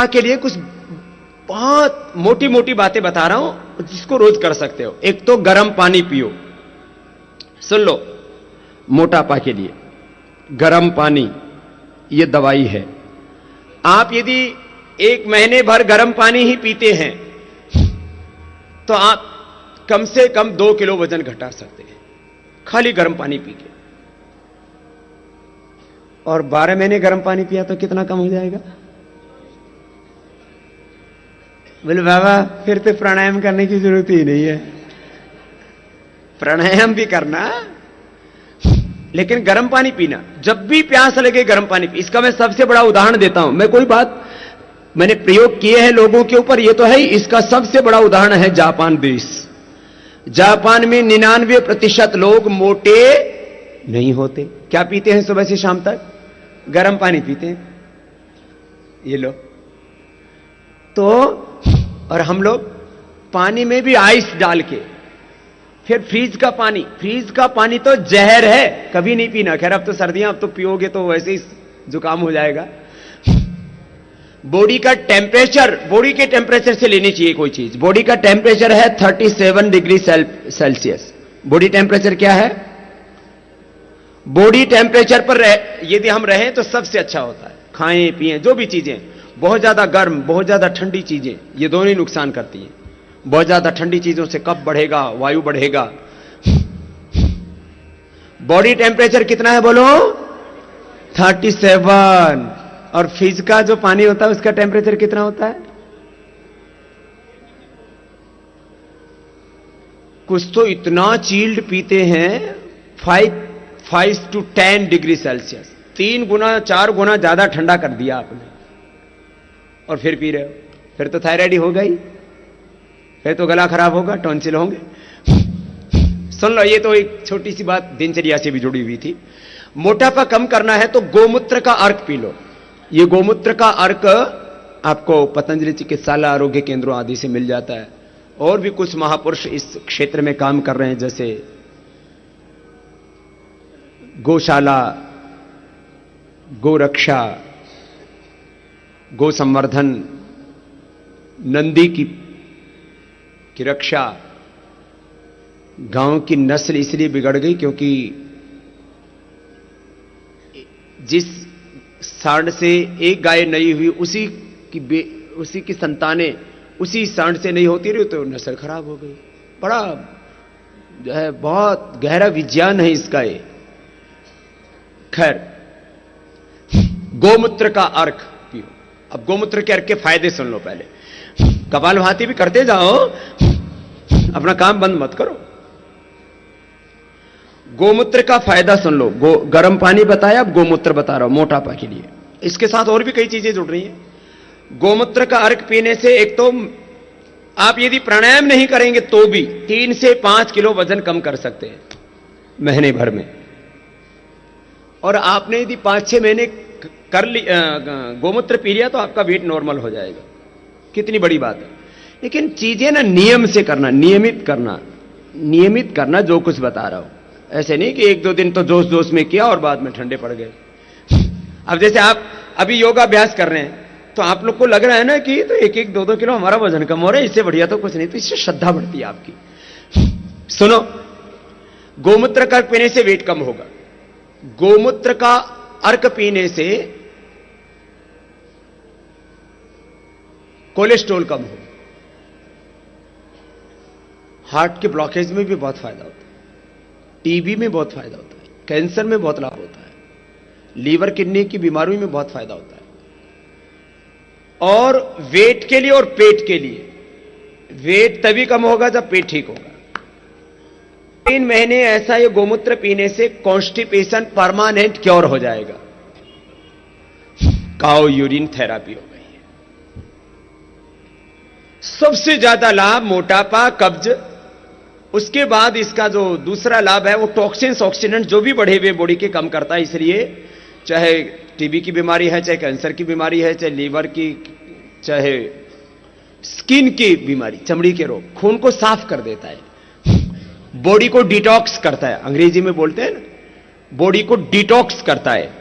के लिए कुछ बहुत मोटी मोटी बातें बता रहा हूं जिसको रोज कर सकते हो। एक तो गर्म पानी पियो, सुन लो, मोटापा के लिए गर्म पानी ये दवाई है। आप यदि 1 महीने भर गर्म पानी ही पीते हैं तो आप कम से कम 2 किलो वजन घटा सकते हैं खाली गर्म पानी पी के। और 12 महीने गर्म पानी पिया तो कितना कम हो जाएगा? बोले बाबा फिर तो प्राणायाम करने की जरूरत ही नहीं है। प्राणायाम भी करना, लेकिन गर्म पानी पीना। जब भी प्यास लगे गर्म पानी पी। इसका मैं सबसे बड़ा उदाहरण देता हूं। मैं कोई बात मैंने प्रयोग किए हैं लोगों के ऊपर, ये तो है ही। इसका सबसे बड़ा उदाहरण है जापान देश। जापान में 99% लोग मोटे नहीं होते। क्या पीते हैं सुबह से शाम तक? गर्म पानी पीते हैं। ये लो तो, और हम लोग पानी में भी आइस डाल के, फिर फ्रीज का पानी तो जहर है, कभी नहीं पीना। खैर अब तो सर्दियां, अब तो पियोगे तो वैसे ही जुकाम हो जाएगा। बॉडी का टेम्परेचर, बॉडी के टेम्परेचर से लेनी चाहिए कोई चीज। बॉडी का टेम्परेचर है 37 डिग्री सेल्सियस। बॉडी टेम्परेचर क्या है? बॉडी टेम्परेचर पर यदि हम रहें तो सबसे अच्छा होता है। खाएं पिएं जो भी चीजें, बहुत ज्यादा गर्म बहुत ज्यादा ठंडी चीजें, ये दोनों ही नुकसान करती हैं। बहुत ज्यादा ठंडी चीजों से कफ बढ़ेगा, वायु बढ़ेगा। बॉडी टेम्परेचर कितना है बोलो? 37। और फ्रिज का जो पानी होता है उसका टेम्परेचर कितना होता है? कुछ तो इतना चिल्ड पीते हैं 5 to 10 डिग्री सेल्सियस। 3 गुना 4 गुना ज्यादा ठंडा कर दिया आपने, और फिर पी रहे हो। फिर तो थायराइड ही हो गई, फिर तो गला खराब होगा, टॉन्सिल होंगे। सुन लो, ये तो एक छोटी सी बात दिनचर्या से भी जुड़ी हुई थी। मोटापा कम करना है तो गोमूत्र का अर्क पी लो। ये गोमूत्र का अर्क आपको पतंजलि चिकित्सालय, आरोग्य केंद्रों आदि से मिल जाता है। और भी कुछ महापुरुष इस क्षेत्र में काम कर रहे हैं, जैसे गौशाला, गोरक्षा, गो संवर्धन, नंदी की रक्षा। गांव की नस्ल इसलिए बिगड़ गई क्योंकि जिस सांड से एक गाय नई हुई, उसी की संतानें उसी सांड से नहीं होती रही, तो नस्ल खराब हो गई। बड़ा जो है बहुत गहरा विज्ञान है इसका ये। खैर, गोमूत्र का अर्क पियो। अब गोमूत्र के अर्क के फायदे सुन लो पहले। कपालभाति भी करते जाओ, अपना काम बंद मत करो। गोमूत्र का फायदा सुन लो। गर्म पानी बताया, अब गोमूत्र बता रहा हूं मोटापा के लिए। इसके साथ और भी कई चीजें जुड़ रही हैं। गोमूत्र का अर्क पीने से एक तो आप यदि प्राणायाम नहीं करेंगे तो भी 3 से 5 किलो वजन कम कर सकते हैं महीने भर में। और आपने यदि 5-6 महीने कर गोमूत्र पी लिया तो आपका वेट नॉर्मल हो जाएगा। कितनी बड़ी बात है। लेकिन चीजें ना नियम से करना, नियमित करना जो कुछ बता रहा हूं। ऐसे नहीं कि 1-2 दिन तो जोश जोश में किया और बाद में ठंडे पड़ गए। अब जैसे आप अभी योगाभ्यास कर रहे हैं तो आप लोग को लग रहा है ना कि तो 1-1, 2-2 किलो हमारा वजन कम हो रहा है, इससे बढ़िया तो कुछ नहीं। तो इससे श्रद्धा बढ़ती है आपकी। सुनो, गोमूत्र का अर्क पीने से वेट कम होगा। गोमूत्र का अर्क पीने से कोलेस्ट्रॉल कम होगा। हार्ट के ब्लॉकेज में भी बहुत फायदा होता है, टीबी में बहुत फायदा होता है, कैंसर में बहुत लाभ होता है, लीवर किडनी की बीमारियों में बहुत फायदा होता है। और वेट के लिए और पेट के लिए, वेट तभी कम होगा जब पेट ठीक होगा। 3 महीने ऐसा ये गोमूत्र पीने से कॉन्स्टिपेशन परमानेंट क्योर हो जाएगा। काउ यूरिन थेरापी हो गई है। सबसे ज्यादा लाभ मोटापा, कब्ज। उसके बाद इसका जो दूसरा लाभ है वो टॉक्सिन्स, ऑक्सीडेंट जो भी बढ़े हुए बॉडी के कम करता है। इसलिए चाहे टीबी की बीमारी है, चाहे कैंसर की बीमारी है, चाहे लीवर की, चाहे स्किन की बीमारी, चमड़ी के रोग, खून को साफ कर देता है, बॉडी को डिटॉक्स करता है। अंग्रेजी में बोलते हैं ना, बॉडी को डिटॉक्स करता है।